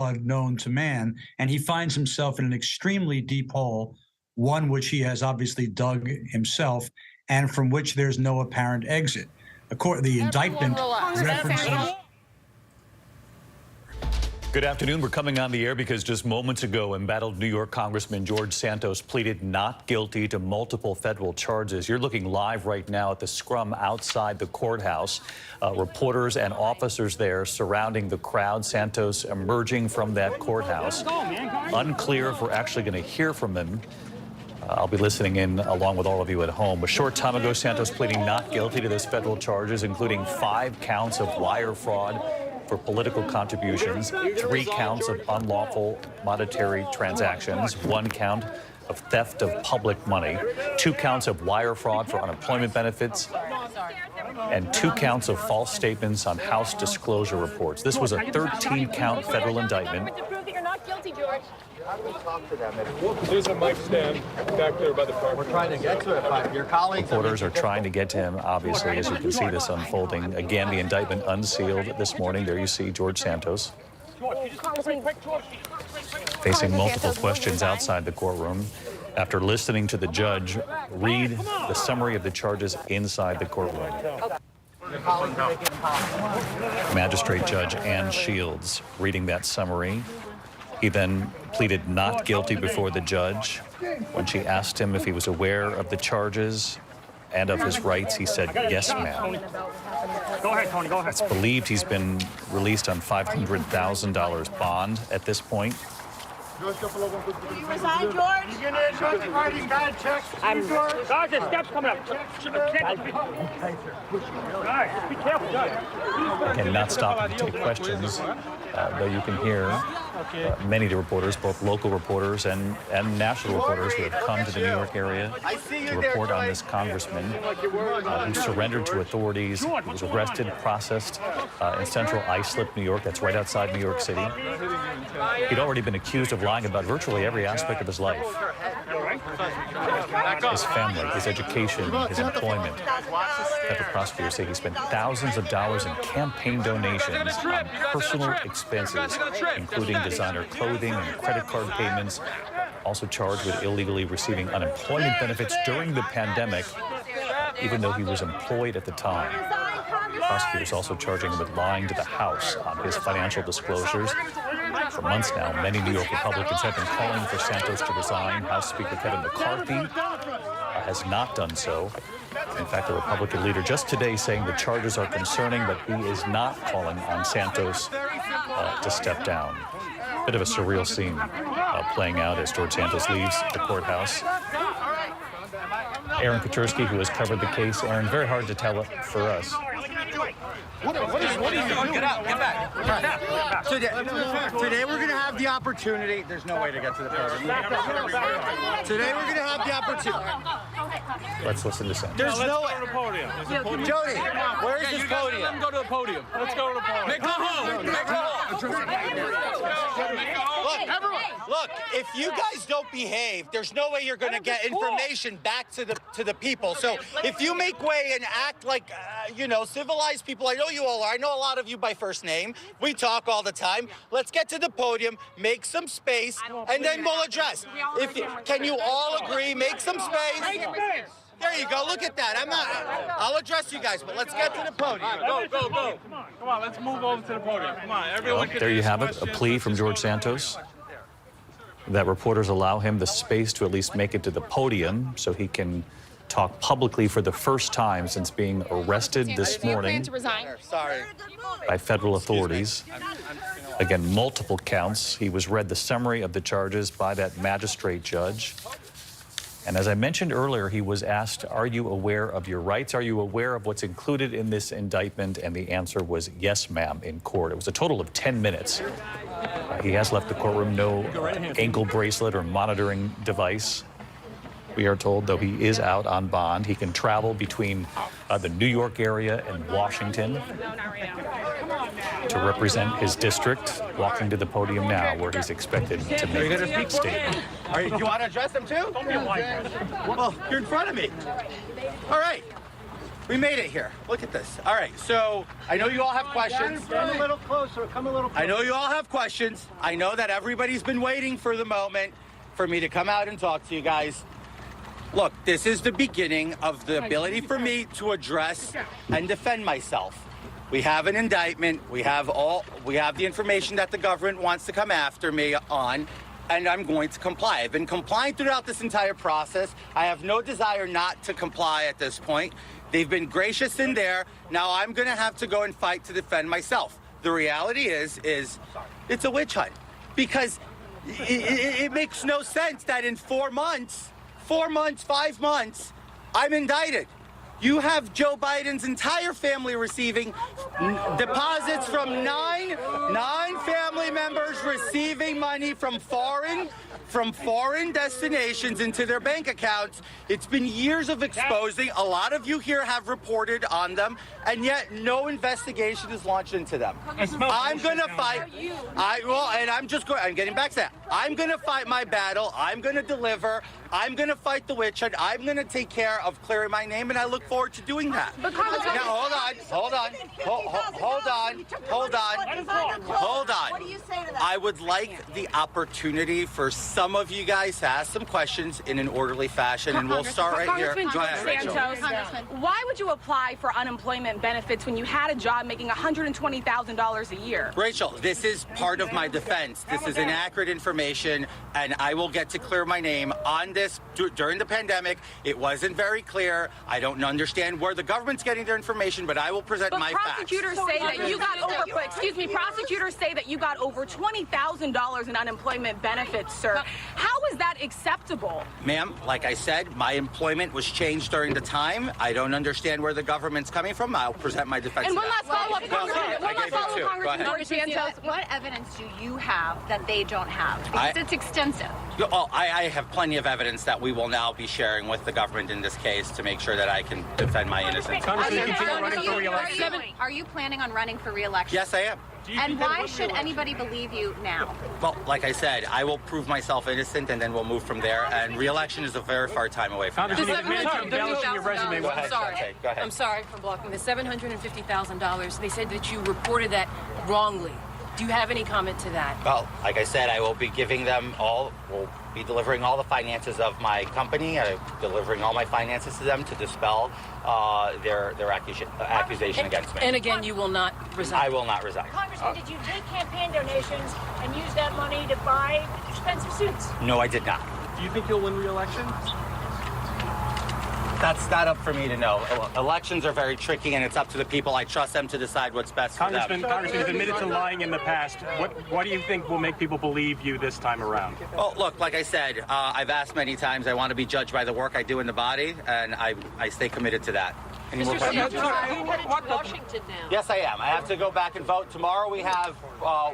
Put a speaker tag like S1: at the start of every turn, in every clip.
S1: known to man, and he finds himself in an extremely deep hole, one which he has obviously dug himself, and from which there's no apparent exit. The indictment references.
S2: Good afternoon. We're coming on the air because just moments ago, embattled New York Congressman George Santos pleaded not guilty to multiple federal charges. You're looking live right now at the scrum outside the courthouse. Reporters and officers there surrounding the crowd. Santos emerging from that courthouse. Unclear if we're actually going to hear from him. I'll be listening in along with all of you at home. A short time ago, Santos pleading not guilty to those federal charges, including 5 counts of wire fraud for political contributions, 3 counts of unlawful monetary transactions, 1 count of theft of public money, 2 counts of wire fraud for unemployment benefits, and 2 counts of false statements on House disclosure reports. This was a 13-count federal indictment.
S3: You're not guilty, George.
S4: There's a mic stand back there by the park.
S5: We're trying to get to it. Your colleagues.
S2: Reporters are trying to get to him, obviously, as you can see this unfolding. Again, the indictment unsealed this morning. There you see George Santos facing multiple questions outside the courtroom after listening to the judge read the summary of the charges inside the courtroom. Magistrate Judge Ann Shields reading that summary. He then pleaded not guilty before the judge. When she asked him if he was aware of the charges and of his rights, he said, "Yes, ma'am."
S4: Go ahead, Tony, go ahead.
S2: It's believed he's been released on $500,000 bond at this point.
S3: Will you resign, George?
S4: You gonna admit the writing bad checks? Guys, there's steps coming up. Guys, be careful, guys.
S2: Again, not stopping to take questions, though you can hear many of the reporters, both local reporters and national reporters who have come to the New York area to report on this congressman who surrendered to authorities. He was arrested, processed in central Islip, New York. That's right outside New York City. He'd already been accused of lying about virtually every aspect of his life. His family, his education, his employment. Federal prosecutors say he spent thousands of dollars in campaign donations on personal expenses, including designer clothing and credit card payments. Also charged with illegally receiving unemployment benefits during the pandemic, even though he was employed at the time. Prosecutors also charging him with lying to the House on his financial disclosures. For months now, many New York Republicans have been calling for Santos to resign. House Speaker Kevin McCarthy has not done so. In fact, the Republican leader just today saying the charges are concerning, but he is not calling on Santos to step down. Bit of a surreal scene playing out as George Santos leaves the courthouse. Aaron Katursky, who has covered the case. Aaron, very hard to tell for us.
S5: What are you doing? Get out, get back. Today we're going to have the opportunity. There's no way to get to the podium. Today we're going to have the opportunity.
S2: Let's listen to Santos.
S5: There's no way. Jody, where's this podium?
S4: Let him go to the podium. Let's go to the podium. Make
S5: Look, if you guys don't behave, there's no way you're going to get information back to the people. So if you make way and act like, civilized people, I know you all are. I know a lot of you by first name. We talk all the time. Let's get to the podium, make some space, and then we'll address. Can you all agree? Make some space. There you go. Look at that. I'll address you guys, but let's get to the podium.
S4: Go. Come on, let's move over to the podium. Come on, everyone.
S2: Well, there you have it, a plea from George Santos that reporters allow him the space to at least make it to the podium so he can talk publicly for the first time since being arrested this morning by federal authorities. Again, multiple counts. He was read the summary of the charges by that magistrate judge. And as I mentioned earlier, he was asked, are you aware of your rights? Are you aware of what's included in this indictment? And the answer was yes, ma'am, in court. It was a total of 10 minutes. He has left the courtroom, no ankle bracelet or monitoring device. We are told, though he is out on bond, he can travel between the New York area and Washington to represent his district, walking to the podium now where he's expected to make a statement.
S5: Do you want to address them too? Well, you're in front of me. All right. We made it here. Look at this. All right, so I know you all have questions.
S4: Come a little closer. Come a little closer.
S5: I know you all have questions. I know that everybody's been waiting for the moment for me to come out and talk to you guys. Look, this is the beginning of the ability for me to address and defend myself. We have an indictment. We have the information that the government wants to come after me on, and I'm going to comply. I've been complying throughout this entire process. I have no desire not to comply at this point. They've been gracious in there. Now I'm going to have to go and fight to defend myself. The reality is it's a witch hunt, because it makes no sense that in 4 months, 5 months, I'm indicted. You have Joe Biden's entire family receiving deposits from nine family members receiving money from foreign destinations into their bank accounts. It's been years of exposing. A lot of you here have reported on them, and yet no investigation is launched into them. I'm going to fight. I'm getting back to that. I'm going to fight my battle. I'm going to deliver. I'm going to fight the witch hunt. I'm going to take care of clearing my name, and I look forward to doing that. Now, hold on.
S3: What do you say to that?
S5: I would like the opportunity for some of you guys to ask some questions in an orderly fashion, and we'll start right here.
S6: Congressman
S5: Go ahead, Rachel.
S6: Santos, why would you apply for unemployment benefits when you had a job making $120,000 a year?
S5: Rachel, this is part of my defense. This is inaccurate information, and I will get to clear my name on this. During the pandemic, it wasn't very clear. I don't understand where the government's getting their information, but I will present my facts.
S6: Prosecutors say that you got prosecutors say that you got over $20,000 in unemployment benefits, sir. How is that acceptable?
S5: Ma'am, like I said, my employment was changed during the time. I don't understand where the government's coming from. I'll present my defense.
S6: And
S5: to
S6: one
S5: that.
S6: last follow-up, Congressman Santos.
S7: What evidence do you have that they don't have? Because it's extensive.
S5: I have plenty of evidence that we will now be sharing with the government in this case to make sure that I can defend my innocence.
S7: Are you planning on running for re-election?
S5: Yes, I am.
S7: And why should anybody believe you now?
S5: Well, like I said, I will prove myself innocent, and then we'll move from there. And re-election is a very far time away from now.
S4: Go ahead. Go ahead.
S8: I'm sorry for blocking the $750,000. They said that you reported that wrongly. Do you have any comment to that?
S5: Well, like I said, I will be giving them all, we'll be delivering all the finances of my company, delivering all my finances to them to dispel their accusation against me.
S8: And again, you will not resign.
S5: I will not resign.
S3: Congressman, did you take campaign donations and use that money to buy expensive suits?
S5: No, I did not.
S4: Do you think you'll win re-election?
S5: That's not up for me to know. Elections are very tricky, and it's up to the people. I trust them to decide what's best for them.
S4: Congressman, you've admitted to lying in the past. What do you think will make people believe you this time around?
S5: Oh, look, like I said, I've asked many times. I want to be judged by the work I do in the body, and I stay committed to that. Any more questions?
S8: Washington now.
S5: Yes, I am. I have to go back and vote. Tomorrow we have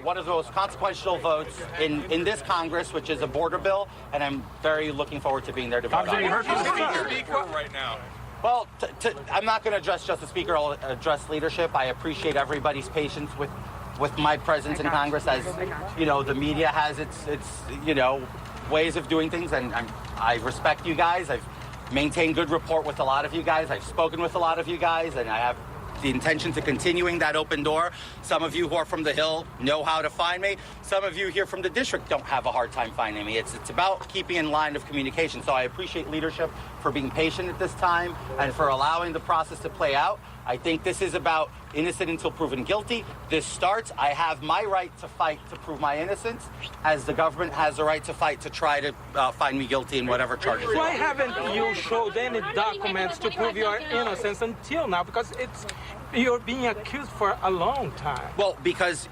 S5: one of the most consequential votes in this Congress, which is a border bill, and I'm very looking forward to being there to vote on it.
S4: Heard from the Speaker
S9: right now.
S5: Well, I'm not going to address just the Speaker. I'll address leadership. I appreciate everybody's patience with my presence in Congress. As you know, the media has its ways of doing things, and I respect you guys. I've maintained good rapport with a lot of you guys. I've spoken with a lot of you guys, and I have the intention to continuing that open door. Some of you who are from the Hill know how to find me. Some of you here from the district don't have a hard time finding me. It's about keeping in line of communication. So I appreciate leadership for being patient at this time and for allowing the process to play out. I think this is about innocent until proven guilty. This starts. I have my right to fight to prove my innocence, as the government has the right to fight to try to find me guilty in whatever charges.
S10: Why haven't you showed any documents to prove your innocence until now? Because you're being accused for a long time.
S5: Well, because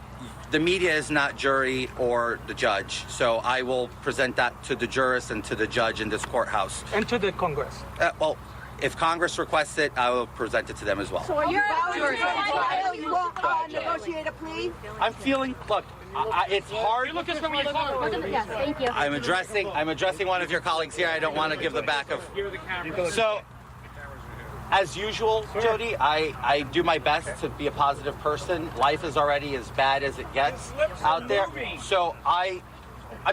S5: the media is not jury or the judge, so I will present that to the jurist and to the judge in this courthouse.
S10: And to the Congress.
S5: Well, if Congress requests it, I will present it to them as well.
S3: So are you vouching for trial? You won't negotiate a plea?
S5: I'm feeling, look, it's hard.
S3: Yes, thank you.
S5: I'm addressing one of your colleagues here. I don't want to give the back of. So, as usual, Jody, I do my best to be a positive person. Life is already as bad as it gets out there. So I'm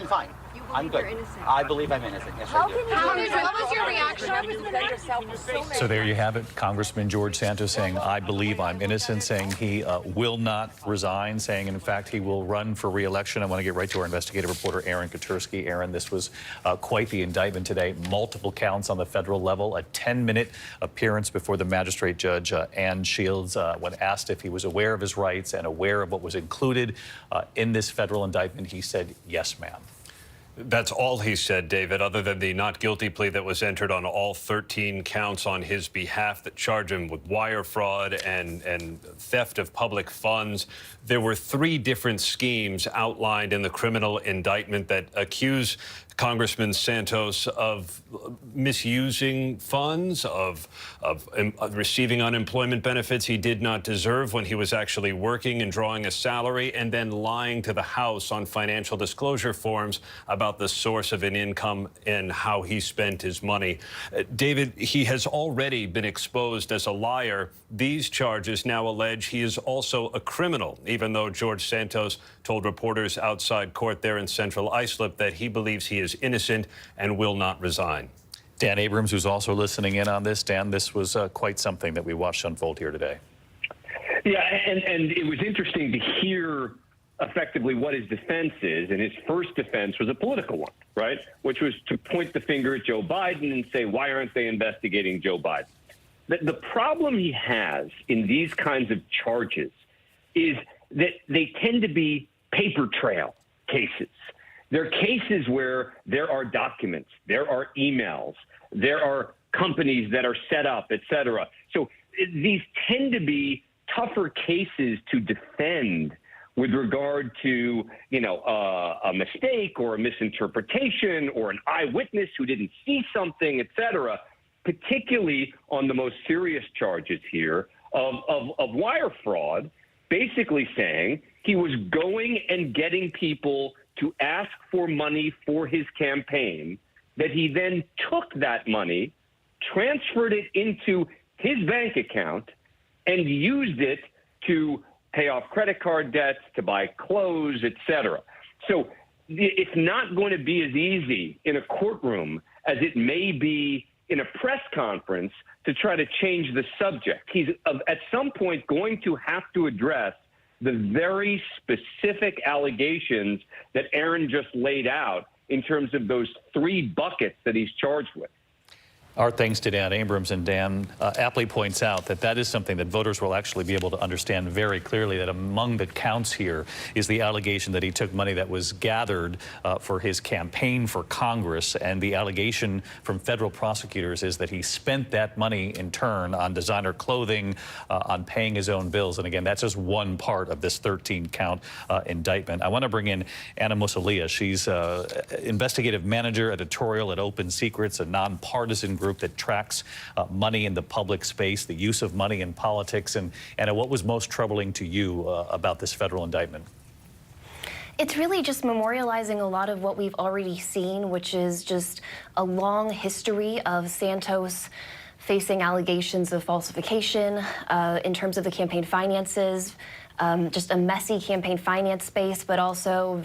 S5: fine. I'm good. I believe I'm innocent. Yes, I do.
S7: What was your reaction?
S2: So there you have it. Congressman George Santos saying, I believe I'm innocent, saying he will not resign, saying, in fact, he will run for re-election. I want to get right to our investigative reporter, Aaron Katursky. Aaron, this was quite the indictment today. Multiple counts on the federal level. A 10-minute appearance before the magistrate judge, Ann Shields, when asked if he was aware of his rights and aware of what was included in this federal indictment, he said, yes, ma'am.
S9: That's all he said, David, other than the not guilty plea that was entered on all 13 counts on his behalf that charge him with wire fraud and theft of public funds. There were 3 different schemes outlined in the criminal indictment that accuse Congressman Santos of misusing funds, of receiving unemployment benefits he did not deserve when he was actually working and drawing a salary, and then lying to the House on financial disclosure forms about the source of an income and how he spent his money. David, he has already been exposed as a liar. These charges now allege he is also a criminal, even though George Santos told reporters outside court there in Central Islip that he believes he is innocent and will not resign.
S2: Dan Abrams, who's also listening in on this. Dan, this was quite something that we watched unfold here today.
S11: Yeah, and it was interesting to hear effectively what his defense is, and his first defense was a political one, right, which was to point the finger at Joe Biden and say, why aren't they investigating Joe Biden? The problem he has in these kinds of charges is that they tend to be paper trail cases. They're cases where there are documents, there are emails, there are companies that are set up, et cetera. So these tend to be tougher cases to defend with regard to, a mistake or a misinterpretation or an eyewitness who didn't see something, et cetera, particularly on the most serious charges here of wire fraud, basically saying he was going and getting people to ask for money for his campaign, that he then took that money, transferred it into his bank account, and used it to pay off credit card debts, to buy clothes, et cetera. So it's not going to be as easy in a courtroom as it may be in a press conference to try to change the subject. He's at some point going to have to address the very specific allegations that Aaron just laid out in terms of those 3 buckets that he's charged with.
S2: Our thanks to Dan Abrams, and Dan aptly points out that that is something that voters will actually be able to understand very clearly, that among the counts here is the allegation that he took money that was gathered for his campaign for Congress, and the allegation from federal prosecutors is that he spent that money in turn on designer clothing, on paying his own bills. And again, that's just one part of this 13-count indictment. I want to bring in Anna Musalia. She's investigative manager, editorial at Open Secrets, a nonpartisan group that tracks money in the public space, the use of money in politics. And what was most troubling to you about this federal indictment?
S12: It's really just memorializing a lot of what we've already seen, which is just a long history of Santos facing allegations of falsification in terms of the campaign finances, just a messy campaign finance space, but also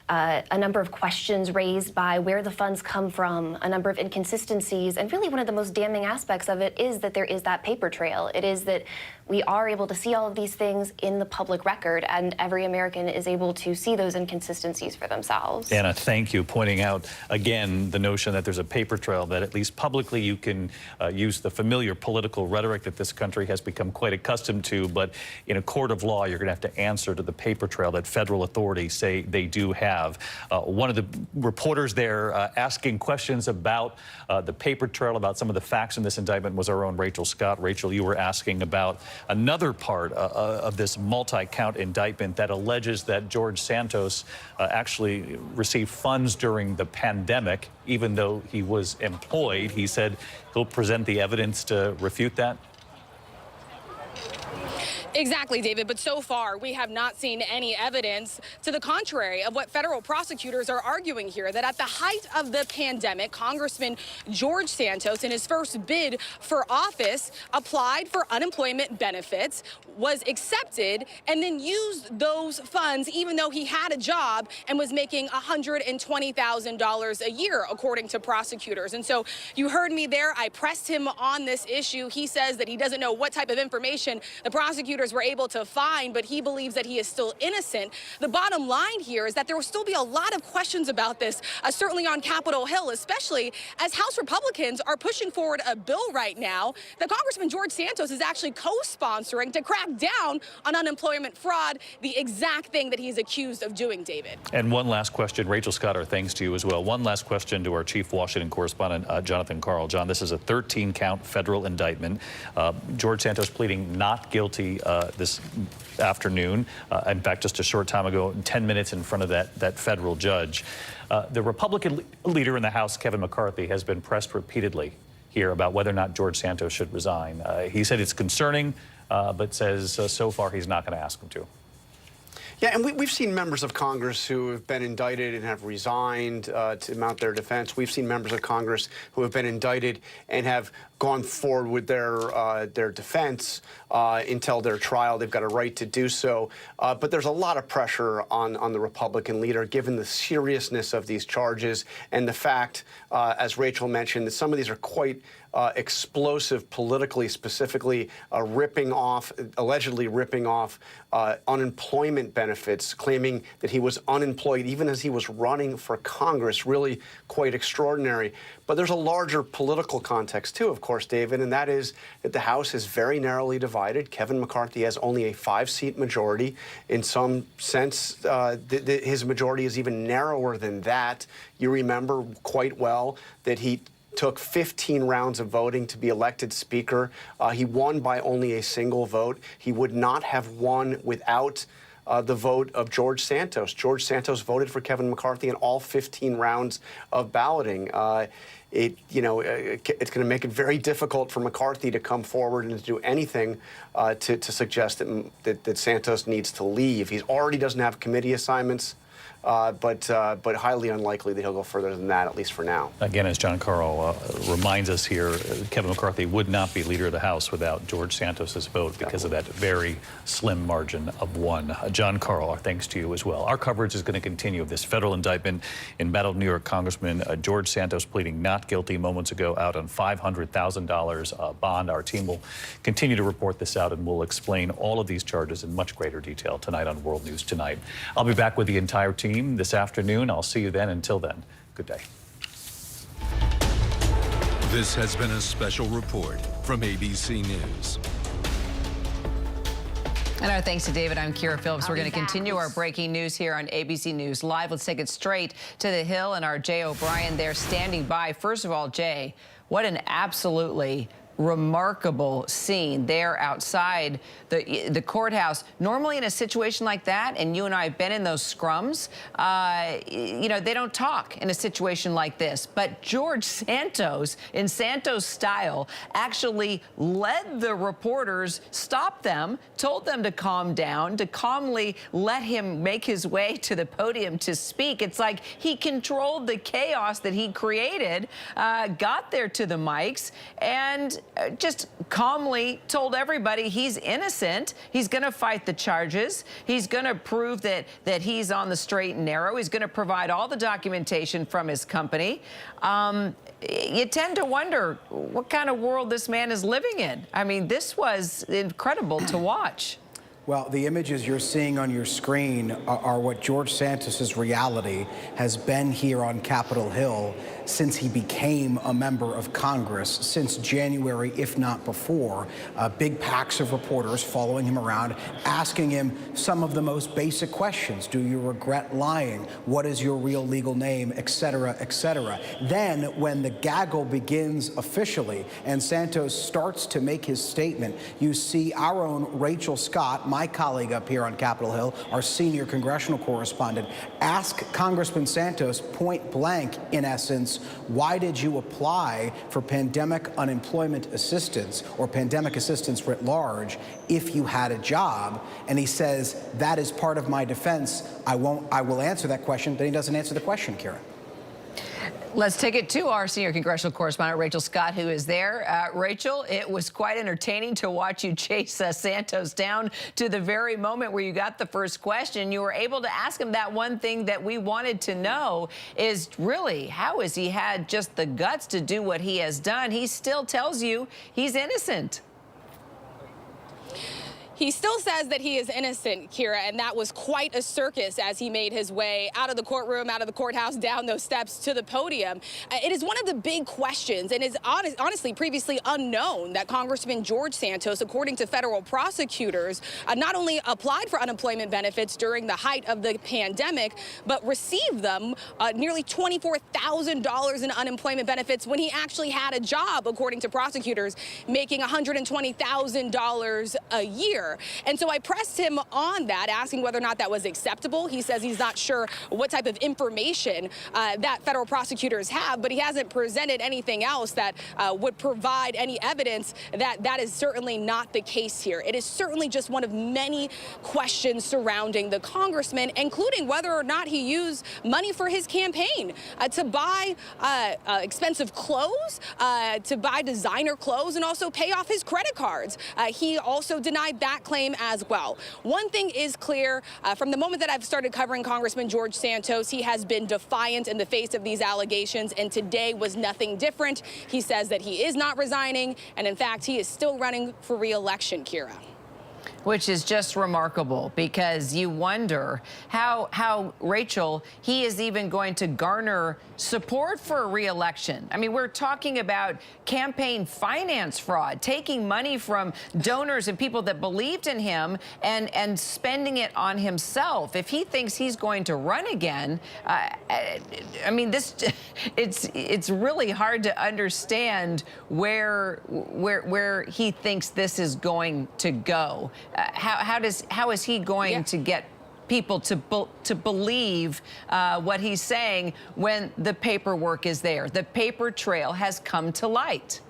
S12: a number of questions raised by where the funds come from, a number of inconsistencies, and really one of the most damning aspects of it is that there is that paper trail. It is that we are able to see all of these things in the public record, and every American is able to see those inconsistencies for themselves.
S2: Anna, thank you. Pointing out, again, the notion that there's a paper trail, that at least publicly you can use the familiar political rhetoric that this country has become quite accustomed to, but in a court of law, you're going to have to answer to the paper trail that federal authorities say they do have. One of the reporters there asking questions about the paper trail, about some of the facts in this indictment, was our own Rachel Scott. Rachel, you were asking about another part of this multi-count indictment that alleges that George Santos actually received funds during the pandemic, even though he was employed. He said he'll present the evidence to refute that.
S6: Exactly, David. But so far, we have not seen any evidence to the contrary of what federal prosecutors are arguing here, that at the height of the pandemic, Congressman George Santos, in his first bid for office, applied for unemployment benefits, was accepted, and then used those funds even though he had a job and was making $120,000 a year, according to prosecutors. And so you heard me there. I pressed him on this issue. He says that he doesn't know what type of information the prosecutors were able to find, but he believes that he is still innocent. The bottom line here is that there will still be a lot of questions about this, certainly on Capitol Hill, especially as House Republicans are pushing forward a bill right now that Congressman George Santos is actually co-sponsoring to crack down on unemployment fraud, the exact thing that he's accused of doing, David.
S2: And one last question. Rachel Scott, our thanks to you as well. One last question to our chief Washington correspondent, Jonathan Karl. John, this is a 13-count federal indictment. George Santos pleading not guilty this afternoon. In fact, just a short time ago, 10 minutes in front of that federal judge. The Republican leader in the House, Kevin McCarthy, has been pressed repeatedly here about whether or not George Santos should resign. He said it's concerning, but says so far he's not going to ask him to.
S13: Yeah, and we've seen members of Congress who have been indicted and have resigned to mount their defense. We've seen members of Congress who have been indicted and have gone forward with their defense until their trial. They've got a right to do so. But there's a lot of pressure on the Republican leader, given the seriousness of these charges and the fact, as Rachel mentioned, that some of these are quite explosive politically, specifically allegedly ripping off unemployment benefits, claiming that he was unemployed even as he was running for Congress. Really quite extraordinary. But there's a larger political context, too, of course, David, and that is that the House is very narrowly divided. Kevin McCarthy has only a 5-seat majority. In some sense, his majority is even narrower than that. You remember quite well that he took 15 rounds of voting to be elected Speaker. He won by only a single vote. He would not have won without the vote of George Santos. George Santos voted for Kevin McCarthy in all 15 rounds of balloting. It's going to make it very difficult for McCarthy to come forward and to do anything to suggest that Santos needs to leave. He already doesn't have committee assignments. But highly unlikely that he'll go further than that, at least for now.
S2: Again, as John Karl reminds us here, Kevin McCarthy would not be Leader of the House without George Santos's vote because of that very slim margin of 1. John Karl, our thanks to you as well. Our coverage is going to continue of this federal indictment in embattled New York Congressman George Santos pleading not guilty moments ago, out on $500,000 bond. Our team will continue to report this out, and we'll explain all of these charges in much greater detail tonight on World News Tonight. I'll be back with the entire team this afternoon. I'll see you then. Until then, good day.
S14: This has been a special report from ABC News.
S15: And our thanks to David. I'm Kira Phillips. We're going to continue our breaking news here on ABC News Live. Let's take it straight to the Hill and our Jay O'Brien there standing by. First of all, Jay, what an absolutely remarkable scene there outside the courthouse. Normally in a situation like that, and you and I have been in those scrums, they don't talk in a situation like this. But George Santos, in Santos style, actually led the reporters, stopped them, told them to calm down, to calmly let him make his way to the podium to speak. It's like he controlled the chaos that he created, got there to the mics, and just calmly told everybody he's innocent. He's going to fight the charges. He's going to prove that he's on the straight and narrow. He's going to provide all the documentation from his company. You tend to wonder what kind of world this man is living in. I mean, this was incredible to watch.
S16: Well, the images you're seeing on your screen are what George Santos's reality has been here on Capitol Hill since he became a member of Congress, since January, if not before. Big packs of reporters following him around, asking him some of the most basic questions. Do you regret lying? What is your real legal name? Et cetera, et cetera. Then, when the gaggle begins officially and Santos starts to make his statement, you see our own Rachel Scott, my colleague up here on Capitol Hill, our senior congressional correspondent, ask Congressman Santos point blank, in essence, why did you apply for pandemic unemployment assistance or pandemic assistance writ large if you had a job? And he says, that is part of my defense. I will answer that question. Then he doesn't answer the question, Kira.
S15: Let's take it to our senior congressional correspondent, Rachel Scott, who is there. Rachel, it was quite entertaining to watch you chase Santos down to the very moment where you got the first question. You were able to ask him that one thing that we wanted to know is really, how has he had just the guts to do what he has done? He still tells you he's innocent.
S6: He still says that he is innocent, Kira, and that was quite a circus as he made his way out of the courtroom, out of the courthouse, down those steps to the podium. It is one of the big questions, and is honestly previously unknown, that Congressman George Santos, according to federal prosecutors, not only applied for unemployment benefits during the height of the pandemic, but received them, nearly $24,000 in unemployment benefits when he actually had a job, according to prosecutors, making $120,000 a year. And so I pressed him on that, asking whether or not that was acceptable. He says he's not sure what type of information that federal prosecutors have, but he hasn't presented anything else that would provide any evidence that that is certainly not the case here. It is certainly just one of many questions surrounding the congressman, including whether or not he used money for his campaign to buy expensive clothes, to buy designer clothes, and also pay off his credit cards. He also denied that claim as well. One thing is clear, from the moment that I've started covering Congressman George Santos, he has been defiant in the face of these allegations, and today was nothing different. He says that he is not resigning, and in fact, he is still running for re-election, Kira.
S15: Which is just remarkable, because you wonder how Rachel, he is even going to garner support for a re-election. I mean, we're talking about campaign finance fraud, taking money from donors and people that believed in him and spending it on himself. If he thinks he's going to run again, I mean, it's really hard to understand where he thinks this is going to go. How is he going to get people to believe what he's saying when the paperwork is there? The paper trail has come to light.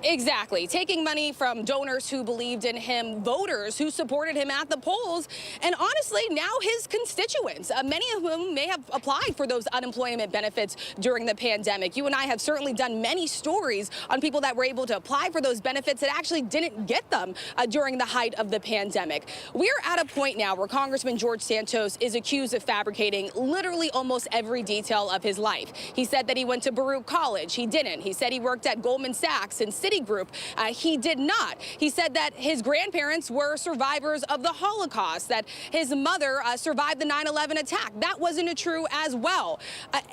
S6: Exactly. Taking money from donors who believed in him, voters who supported him at the polls, and honestly, now his constituents, many of whom may have applied for those unemployment benefits during the pandemic. You and I have certainly done many stories on people that were able to apply for those benefits that actually didn't get them during the height of the pandemic. We're at a point now where Congressman George Santos is accused of fabricating literally almost every detail of his life. He said that he went to Baruch College. He didn't. He said he worked at Goldman Sachs and Citigroup. He did not. He said that his grandparents were survivors of the Holocaust, that his mother survived the 9/11 attack. That wasn't true as well.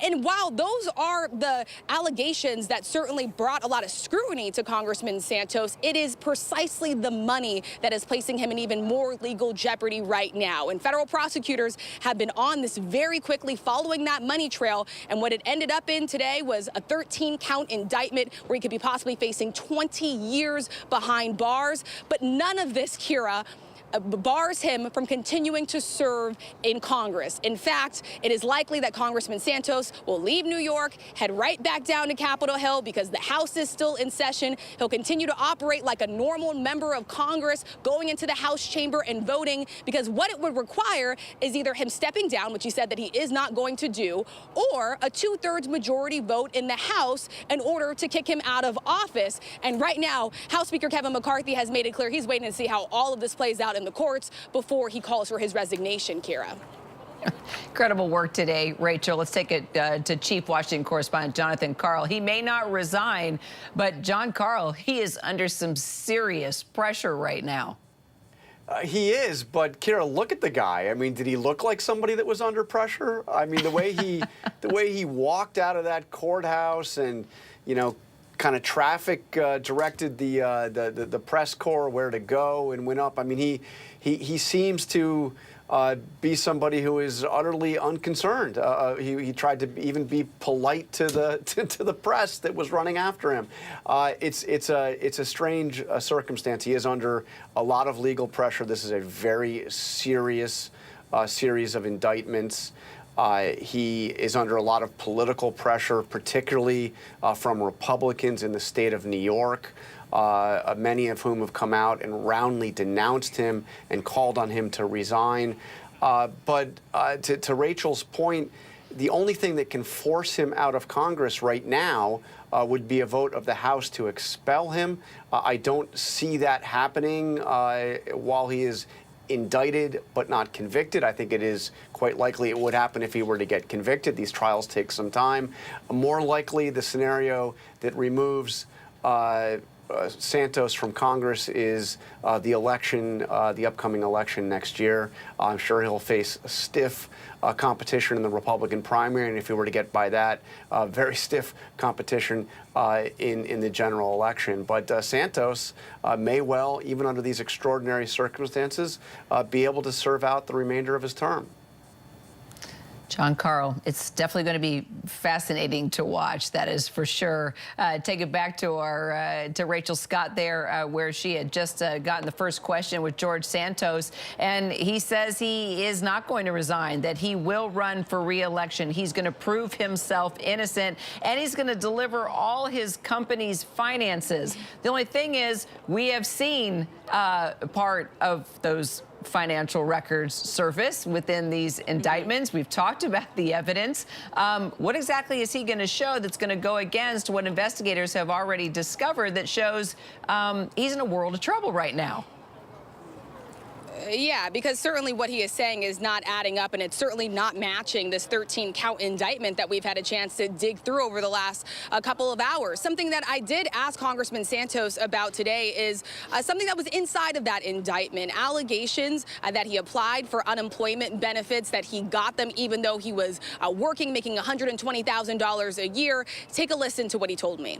S6: And while those are the allegations that certainly brought a lot of scrutiny to Congressman Santos, it is precisely the money that is placing him in even more legal jeopardy right now. And federal prosecutors have been on this very quickly, following that money trail. And what it ended up in today was a 13-count indictment where he could be possibly facing 20 years behind bars. But none of this, Kira, bars him from continuing to serve in Congress. In fact, it is likely that Congressman Santos will leave New York, head right back down to Capitol Hill because the House is still in session. He'll continue to operate like a normal member of Congress, going into the House chamber and voting, because what it would require is either him stepping down, which he said that he is not going to do, or a 2/3 majority vote in the House in order to kick him out of office. And right now, House Speaker Kevin McCarthy has made it clear he's waiting to see how all of this plays out in the courts before he calls for his resignation, Kira.
S15: Incredible work today, Rachel. Let's take it to Chief Washington correspondent Jonathan Karl. He may not resign, but John Karl, he is under some serious pressure right now.
S13: He is, but Kira, look at the guy. I mean, did he look like somebody that was under pressure? I mean, the way he walked out of that courthouse and, you know, kind of traffic directed the press corps where to go and went up. I mean, he seems to be somebody who is utterly unconcerned. He tried to even be polite to the to the press that was running after him. It's a strange circumstance. He is under a lot of legal pressure. This is a very serious series of indictments. He is under a lot of political pressure, particularly from Republicans in the state of New York, many of whom have come out and roundly denounced him and called on him to resign. But to Rachel's point, the only thing that can force him out of Congress right now would be a vote of the House to expel him. I don't see that happening while he is indicted but not convicted. I think it is quite likely it would happen if he were to get convicted. These trials take some time. More likely, the scenario that removes Santos from Congress is the election, the upcoming election next year. I'm sure he'll face stiff competition in the Republican primary, and if he were to get by that, very stiff competition in the general election. But Santos may well, even under these extraordinary circumstances, be able to serve out the remainder of his term.
S15: John Carl, it's definitely going to be fascinating to watch. That is for sure. Take it back to our to Rachel Scott there, where she had just gotten the first question with George Santos, and he says he is not going to resign, that he will run for re-election. He's going to prove himself innocent, and he's going to deliver all his company's finances. The only thing is, we have seen part of those financial records surface within these indictments. We've talked about the evidence. What exactly is he going to show that's going to go against what investigators have already discovered that shows he's in a world of trouble right now?
S6: Yeah, because certainly what he is saying is not adding up, and it's certainly not matching this 13-count indictment that we've had a chance to dig through over the last couple of hours. Something that I did ask Congressman Santos about today is something that was inside of that indictment, allegations that he applied for unemployment benefits, that he got them even though he was working, making $120,000 a year. Take a listen to what he told me.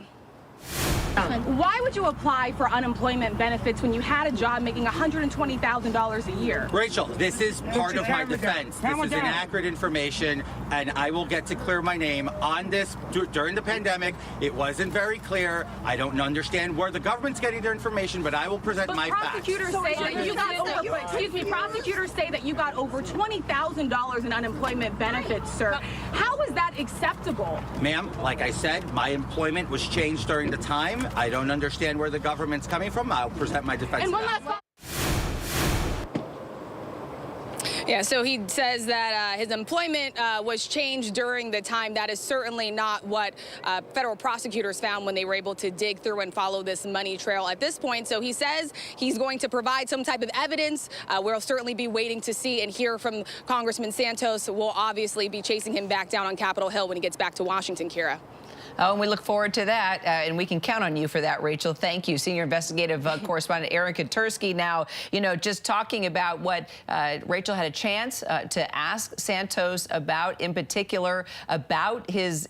S6: Why would you apply for unemployment benefits when you had a job making $120,000 a year?
S5: Rachel, this is part of my defense. This is inaccurate information, and I will get to clear my name on this. During the pandemic, it wasn't very clear. I don't understand where the government's getting their information, but I will present my facts.
S6: Prosecutors say that you got over, excuse me, prosecutors say that you got over $20,000 in unemployment benefits, sir. How is that acceptable?
S5: Ma'am, like I said, my employment was changed during the time. I don't understand where the government's coming from. I'll present my defense.
S6: And one last. Yeah, so he says that his employment was changed during the time. That is certainly not what federal prosecutors found when they were able to dig through and follow this money trail at this point. So he says he's going to provide some type of evidence. We'll certainly be waiting to see and hear from Congressman Santos. We'll obviously be chasing him back down on Capitol Hill when he gets back to Washington, Kira.
S15: Oh, and we look forward to that, and we can count on you for that, Rachel. Thank you. Senior investigative correspondent Aaron Katursky. Now, you know, just talking about what Rachel had a chance to ask Santos about, in particular, about his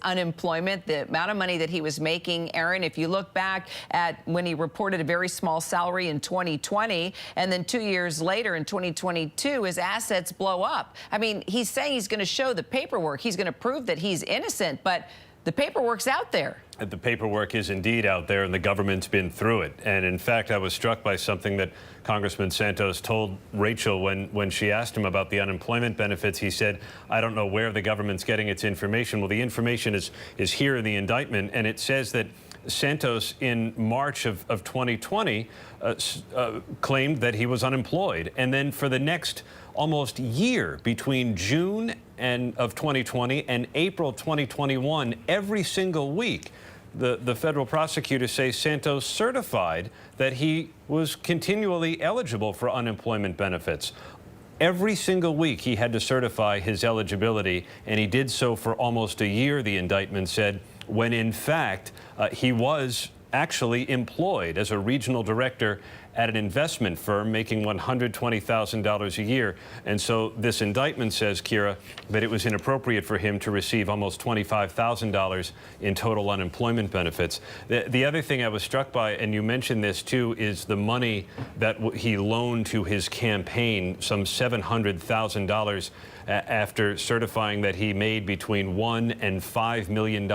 S15: unemployment, the amount of money that he was making. Aaron, if you look back at when he reported a very small salary in 2020, and then 2 years later in 2022, his assets blow up. I mean, he's saying he's going to show the paperwork. He's going to prove that he's innocent, but the paperwork's out there.
S9: The paperwork is indeed out there, and the government's been through it. And in fact, I was struck by something that Congressman Santos told Rachel when she asked him about the unemployment benefits. He said, I don't know where the government's getting its information. Well, the information is here in the indictment, and it says that Santos, in March of 2020, claimed that he was unemployed. And then for the next almost year, between June of 2020 and April 2021, every single week, the federal prosecutors say Santos certified that he was continually eligible for unemployment benefits. Every single week he had to certify his eligibility, and he did so for almost a year, the indictment said, when in fact he was actually employed as a regional director at an investment firm making $120,000 a year. And so this indictment says, Kira, that it was inappropriate for him to receive almost $25,000 in total unemployment benefits. The other thing I was struck by, and you mentioned this too, is the money that he loaned to his campaign, some $700,000 after certifying that he made between $1 and $5 million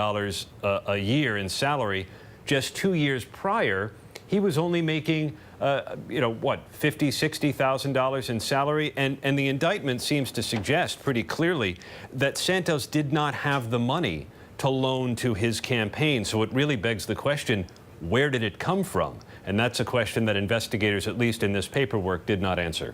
S9: a year in salary. Just 2 years prior, he was only making what, $50,000, $60,000 in salary? And the indictment seems to suggest pretty clearly that Santos did not have the money to loan to his campaign. So it really begs the question, where did it come from? And that's a question that investigators, at least in this paperwork, did not answer.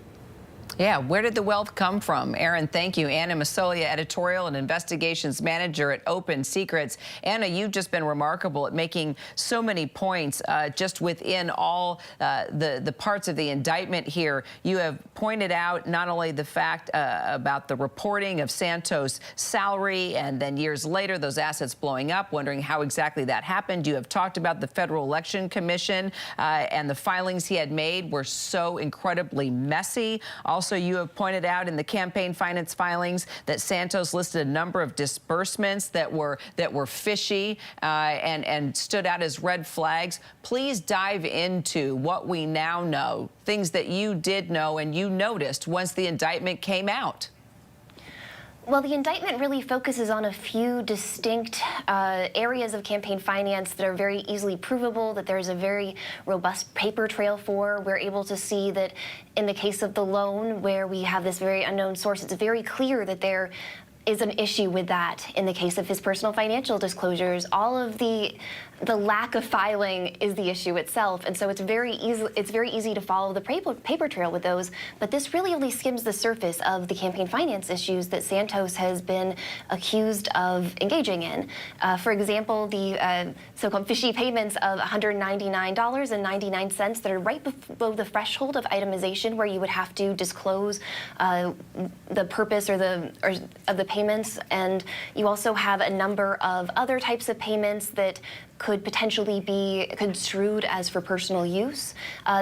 S15: Yeah, where did the wealth come from? Aaron, thank you. Anna Masolia, editorial and investigations manager at Open Secrets. Anna, you've just been remarkable at making so many points just within all the parts of the indictment here. You have pointed out not only the fact about the reporting of Santos' salary and then years later those assets blowing up, wondering how exactly that happened. You have talked about the Federal Election Commission and the filings he had made were so incredibly messy. Also, you have pointed out in the campaign finance filings that Santos listed a number of disbursements that were fishy and stood out as red flags. Please dive into what we now know, things that you did know and you noticed once the indictment came out.
S12: Well, the indictment really focuses on a few distinct areas of campaign finance that are very easily provable, that there's a very robust paper trail for. We're able to see that in the case of the loan, where we have this very unknown source, it's very clear that there is an issue with that. In the case of his personal financial disclosures, all of the lack of filing is the issue itself, and so it's very easy to follow the paper trail with those. But this really only skims the surface of the campaign finance issues that Santos has been accused of engaging in. For example, the so-called fishy payments of $199.99 that are right below the threshold of itemization, where you would have to disclose the purpose of the payments, and you also have a number of other types of payments that could potentially be construed as for personal use.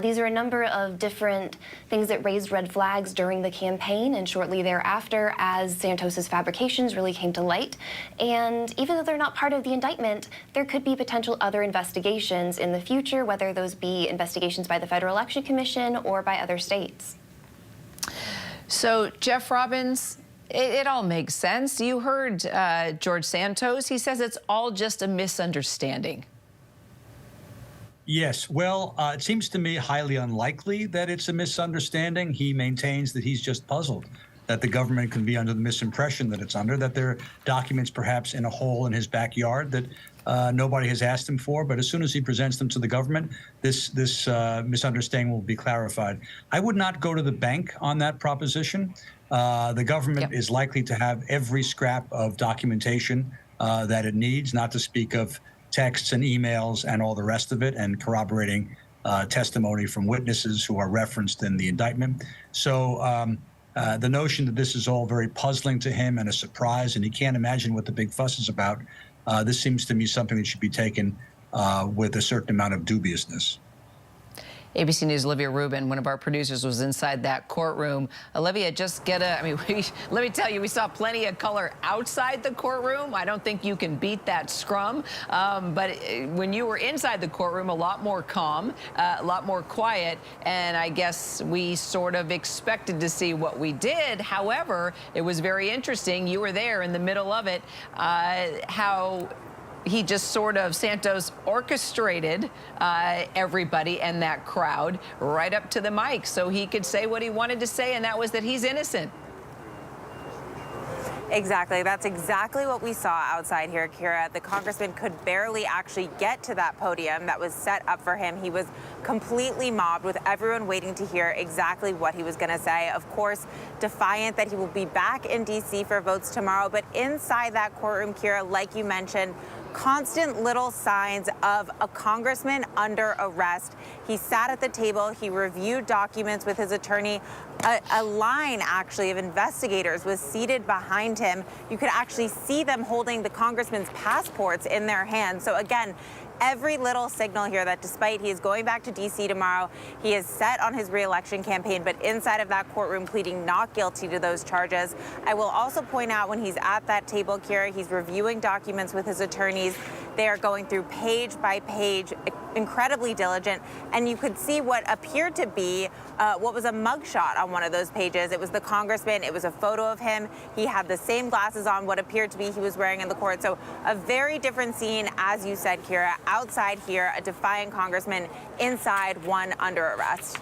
S12: These are a number of different things that raised red flags during the campaign and shortly thereafter as Santos's fabrications really came to light. And even though they're not part of the indictment, there could be potential other investigations in the future, whether those be investigations by the Federal Election Commission or by other states.
S15: So, Jeff Robbins, it all makes sense. You heard George Santos. He says it's all just a misunderstanding.
S1: Yes. Well, it seems to me highly unlikely that it's a misunderstanding. He maintains that he's just puzzled, that the government can be under the misimpression that it's under, that there are documents perhaps in a hole in his backyard that nobody has asked him for. But as soon as he presents them to the government, this misunderstanding will be clarified. I would not go to the bank on that proposition. The government is likely to have every scrap of documentation that it needs, not to speak of texts and emails and all the rest of it, and corroborating testimony from witnesses who are referenced in the indictment. So the notion that this is all very puzzling to him and a surprise, and he can't imagine what the big fuss is about, this seems to me something that should be taken with a certain amount of dubiousness.
S15: ABC News' Olivia Rubin, one of our producers, was inside that courtroom. Olivia, just let me tell you, we saw plenty of color outside the courtroom. I don't think you can beat that scrum. But when you were inside the courtroom, a lot more calm, a lot more quiet. And I guess we sort of expected to see what we did. However, it was very interesting. You were there in the middle of it, how he just sort of, Santos orchestrated everybody and that crowd right up to the mic so he could say what he wanted to say, and that was that he's innocent.
S17: Exactly. That's exactly what we saw outside here, Kira. The congressman could barely actually get to that podium that was set up for him. He was completely mobbed with everyone waiting to hear exactly what he was going to say. Of course, defiant that he will be back in D.C. for votes tomorrow. But inside that courtroom, Kira, like you mentioned, constant little signs of a congressman under arrest. He sat at the table. He reviewed documents with his attorney. A line, actually, of investigators was seated behind him. You could actually see them holding the congressman's passports in their hands. So, again, every little signal here that despite he is going back to D.C. tomorrow, he is set on his re-election campaign, but inside of that courtroom pleading not guilty to those charges. I will also point out when he's at that table, Kira, he's reviewing documents with his attorneys. They are going through page by page, incredibly diligent, and you could see what appeared to be what was a mugshot on one of those pages. It was the congressman. It was a photo of him. He had the same glasses on, what appeared to be he was wearing in the court. So a very different scene, as you said, Kira. Outside here, a defiant congressman. Inside, one under arrest.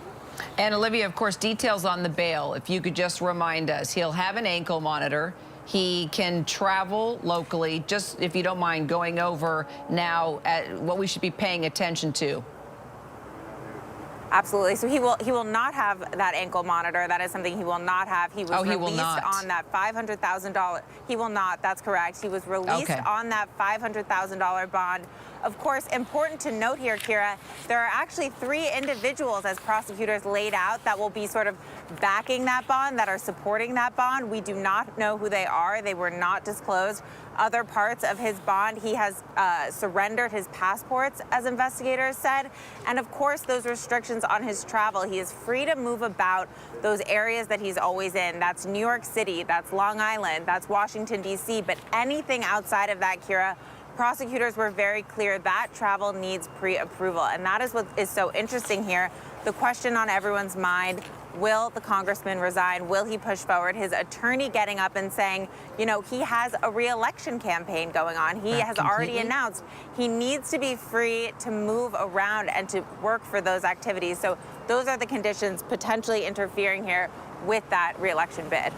S15: And Olivia, of course, details on the bail. If you could just remind us, he'll have an ankle monitor. He can travel locally. Just, if you don't mind, going over now at what we should be paying attention to.
S17: Absolutely. So he will not have that ankle monitor. That is something he will not have. He was released on that $500,000. He will not. That's correct. He was released on that $500,000 bond. Of course, important to note here, Kira, there are actually 3 individuals, as prosecutors laid out, that will be sort of backing that bond, that are supporting that bond. We do not know who they are. They were not disclosed. Other parts of his bond, he has surrendered his passports, as investigators said. And of course, those restrictions on his travel. He is free to move about those areas that he's always in. That's New York City, that's Long Island, that's Washington, D.C. But anything outside of that, Kira, prosecutors were very clear that travel needs pre-approval. And that is what is so interesting here. The question on everyone's mind, will the congressman resign? Will he push forward? His attorney getting up and saying, you know, he has a re-election campaign going on. He has already announced he needs to be free to move around and to work for those activities. So those are the conditions potentially interfering here with that re-election bid.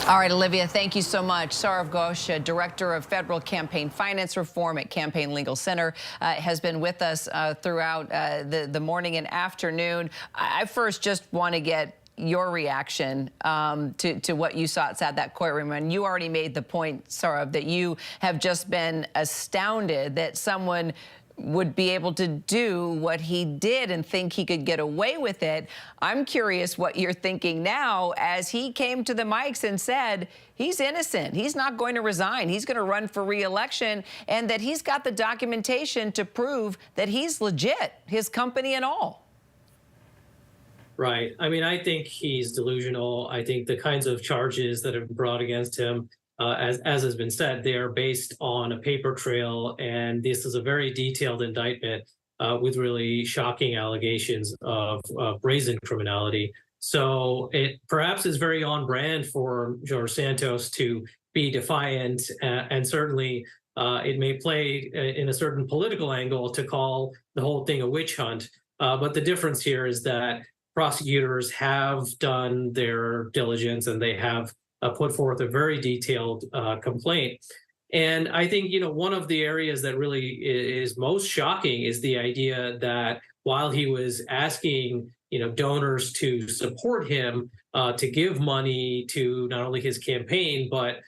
S15: All right, Olivia, thank you so much. Saurav Ghosh, Director of Federal Campaign Finance Reform at Campaign Legal Center, has been with us throughout the morning and afternoon. I first just want to get your reaction to what you saw outside that courtroom. And you already made the point, Saurav, that you have just been astounded that someone would be able to do what he did and think he could get away with it. I'm curious what you're thinking now as he came to the mics and said he's innocent. He's not going to resign. He's going to run for re-election, and that he's got the documentation to prove that he's legit, his company and all.
S18: Right. I mean, I think he's delusional. I think the kinds of charges that have been brought against him, as has been said, they are based on a paper trail, and this is a very detailed indictment with really shocking allegations of brazen criminality. So it perhaps is very on brand for George Santos to be defiant, and certainly it may play in a certain political angle to call the whole thing a witch hunt. But the difference here is that prosecutors have done their diligence, and they have put forth a very detailed complaint. And I think, you know, one of the areas that really is most shocking is the idea that while he was asking, you know, donors to support him, to give money to not only his campaign, but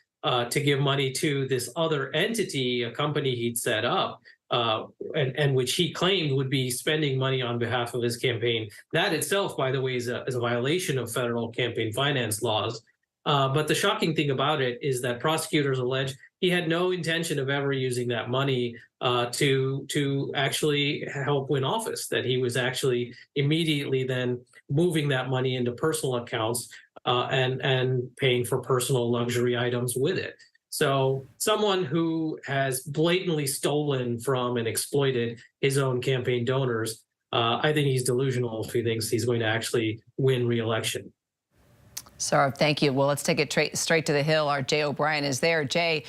S18: to give money to this other entity, a company he'd set up, and which he claimed would be spending money on behalf of his campaign. That itself, by the way, is a violation of federal campaign finance laws. But the shocking thing about it is that prosecutors allege he had no intention of ever using that money to actually help win office, that he was actually immediately then moving that money into personal accounts and paying for personal luxury items with it. So someone who has blatantly stolen from and exploited his own campaign donors, I think he's delusional if he thinks he's going to actually win re-election.
S15: Saurav, thank you. Well, let's take it straight to the Hill. Our Jay O'Brien is there. Jay,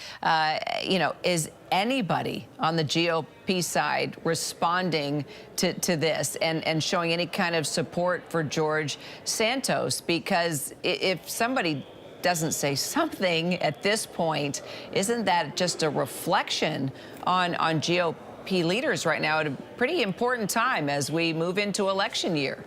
S15: you know, is anybody on the GOP side responding to this and showing any kind of support for George Santos? Because if somebody doesn't say something at this point, isn't that just a reflection on GOP leaders right now at a pretty important time as we move into election year?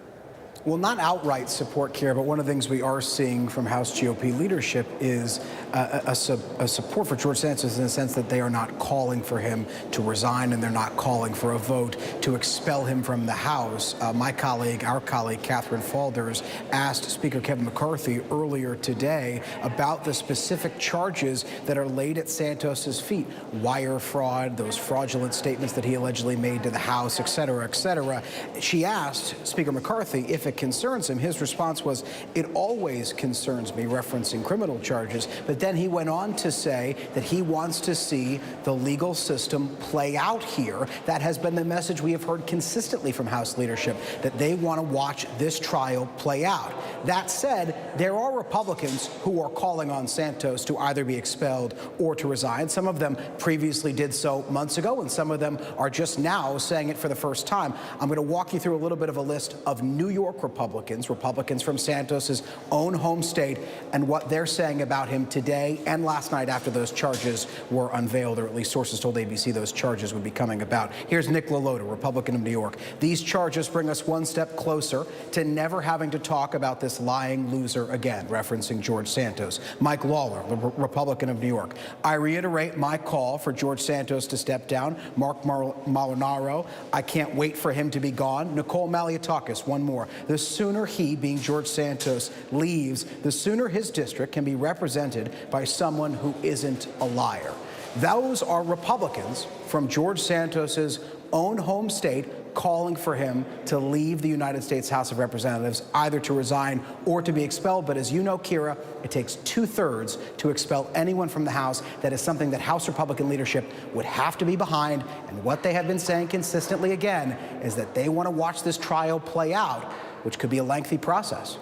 S16: Well, not outright support, Kira, but one of the things we are seeing from House GOP leadership is a support for George Santos in the sense that they are not calling for him to resign and they're not calling for a vote to expel him from the House. Our colleague, Catherine Faulders, asked Speaker Kevin McCarthy earlier today about the specific charges that are laid at Santos's feet. Wire fraud, those fraudulent statements that he allegedly made to the House, et cetera, et cetera. She asked Speaker McCarthy if it concerns him. His response was, "It always concerns me," referencing criminal charges. But then he went on to say that he wants to see the legal system play out here. That has been the message we have heard consistently from House leadership, that they want to watch this trial play out. That said, there are Republicans who are calling on Santos to either be expelled or to resign. Some of them previously did so months ago, and some of them are just now saying it for the first time. I'm going to walk you through a little bit of a list of New York Republicans from Santos's own home state, and what they're saying about him today and last night after those charges were unveiled, or at least sources told ABC those charges would be coming about. Here's Nick LaLota, Republican of New York. "These charges bring us one step closer to never having to talk about this lying loser again," referencing George Santos. Mike Lawler, the Republican of New York. "I reiterate my call for George Santos to step down." Mark Molinaro, "I can't wait for him to be gone." Nicole Maliotakis, one more. "The sooner he," being George Santos, "leaves, the sooner his district can be represented by someone who isn't a liar." Those are Republicans from George Santos's own home state calling for him to leave the United States House of Representatives, either to resign or to be expelled. But as you know, Kira, it takes 2/3 to expel anyone from the House. That is something that House Republican leadership would have to be behind. And what they have been saying consistently again is that they want to watch this trial play out, which could be a lengthy process.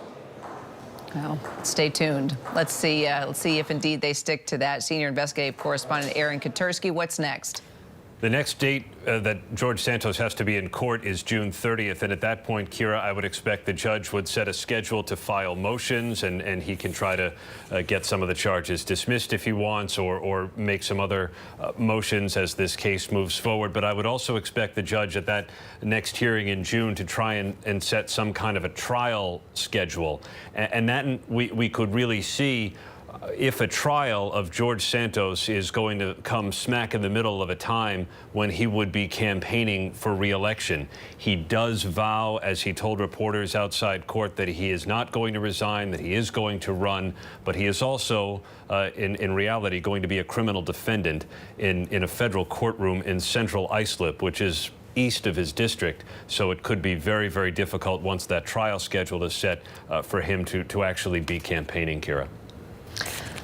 S15: Well, stay tuned. Let's see if indeed they stick to that. Senior investigative correspondent Aaron Katersky, what's next?
S9: The next date that George Santos has to be in court is June 30th. And at that point, Kira, I would expect the judge would set a schedule to file motions, and he can try to get some of the charges dismissed if he wants, or make some other motions as this case moves forward. But I would also expect the judge at that next hearing in June to try and set some kind of a trial schedule. And that we could really see if a trial of George Santos is going to come smack in the middle of a time when he would be campaigning for re-election. He does vow, as he told reporters outside court, that he is not going to resign, that he is going to run, but he is also, in reality, going to be a criminal defendant in a federal courtroom in Central Islip, which is east of his district. So it could be very, very difficult once that trial schedule is set for him to actually be campaigning, Kira.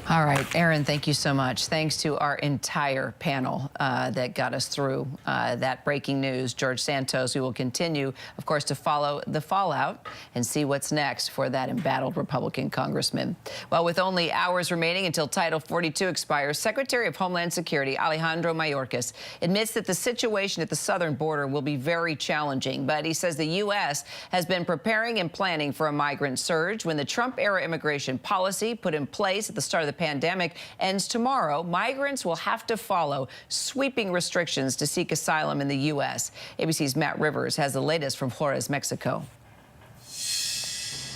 S15: All right, Aaron, thank you so much. Thanks to our entire panel that got us through that breaking news. George Santos, we will continue, of course, to follow the fallout and see what's next for that embattled Republican congressman. Well, with only hours remaining until Title 42 expires, Secretary of Homeland Security Alejandro Mayorkas admits that the situation at the southern border will be very challenging, but he says the U.S. has been preparing and planning for a migrant surge. When the Trump-era immigration policy put in place at the start of the pandemic ends tomorrow, migrants will have to follow sweeping restrictions to seek asylum in the U.S. ABC's Matt Rivers has the latest from Juarez, Mexico.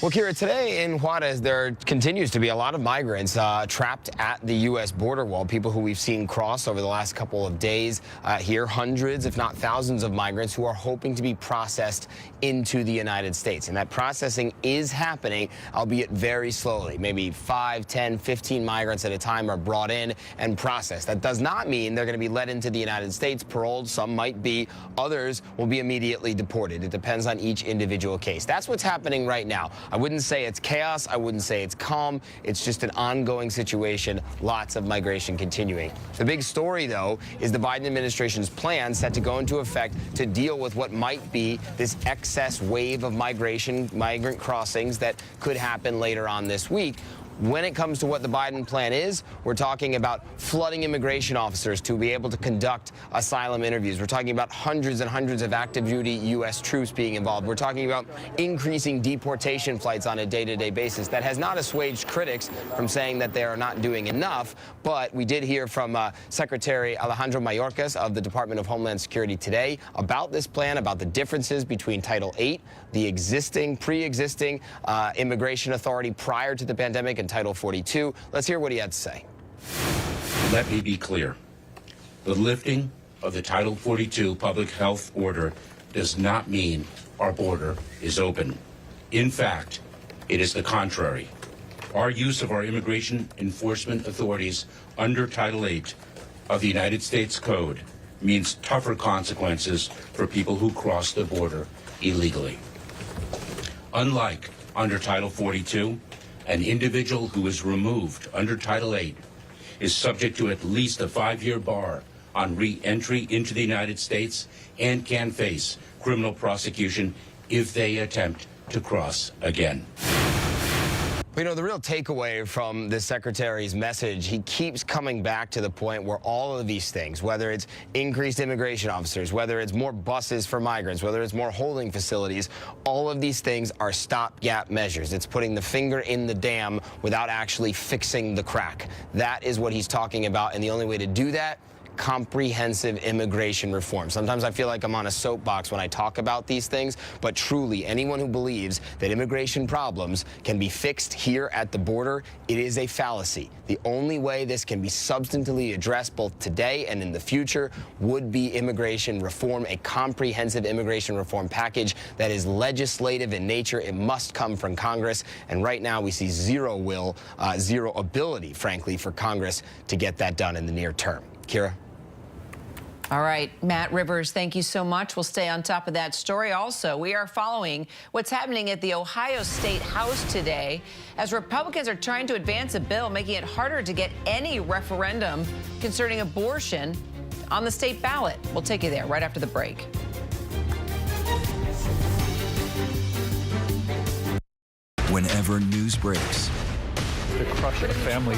S19: Well, Kira, today in Juarez, there continues to be a lot of migrants trapped at the U.S. border wall, people who we've seen cross over the last couple of days here, hundreds, if not thousands of migrants who are hoping to be processed into the United States. And that processing is happening, albeit very slowly. Maybe 5, 10, 15 migrants at a time are brought in and processed. That does not mean they're going to be led into the United States, paroled. Some might be. Others will be immediately deported. It depends on each individual case. That's what's happening right now. I wouldn't say it's chaos. I wouldn't say it's calm. It's just an ongoing situation. Lots of migration continuing. The big story, though, is the Biden administration's plan set to go into effect to deal with what might be this excess wave of migrant crossings that could happen later on this week. When it comes to what the Biden plan is, we're talking about flooding immigration officers to be able to conduct asylum interviews. We're talking about hundreds and hundreds of active duty U.S. troops being involved. We're talking about increasing deportation flights on a day-to-day basis. That has not assuaged critics from saying that they are not doing enough, but we did hear from Secretary Alejandro Mayorkas of the Department of Homeland Security today about this plan, about the differences between Title VIII, the pre-existing immigration authority prior to the pandemic, and Title 42. Let's hear what he had to say.
S20: Let me be clear. The lifting of the Title 42 public health order does not mean our border is open. In fact, it is the contrary. Our use of our immigration enforcement authorities under Title VIII of the United States Code means tougher consequences for people who cross the border illegally. Unlike under Title 42, an individual who is removed under Title VIII is subject to at least a 5-year bar on re-entry into the United States and can face criminal prosecution if they attempt to cross again.
S19: You know, the real takeaway from the secretary's message, he keeps coming back to the point where all of these things, whether it's increased immigration officers, whether it's more buses for migrants, whether it's more holding facilities, all of these things are stopgap measures. It's putting the finger in the dam without actually fixing the crack. That is what he's talking about, and the only way to do that, comprehensive immigration reform. Sometimes I feel like I'm on a soapbox when I talk about these things, but truly, anyone who believes that immigration problems can be fixed here at the border, it is a fallacy. The only way this can be substantively addressed both today and in the future would be immigration reform, a comprehensive immigration reform package that is legislative in nature. It must come from Congress, and right now we see zero will, zero ability, frankly, for Congress to get that done in the near term. Kira?
S15: All right, Matt Rivers, thank you so much. We'll stay on top of that story. Also, we are following what's happening at the Ohio State House today as Republicans are trying to advance a bill making it harder to get any referendum concerning abortion on the state ballot. We'll take you there right after the break.
S14: Whenever news breaks,
S2: The crush of family.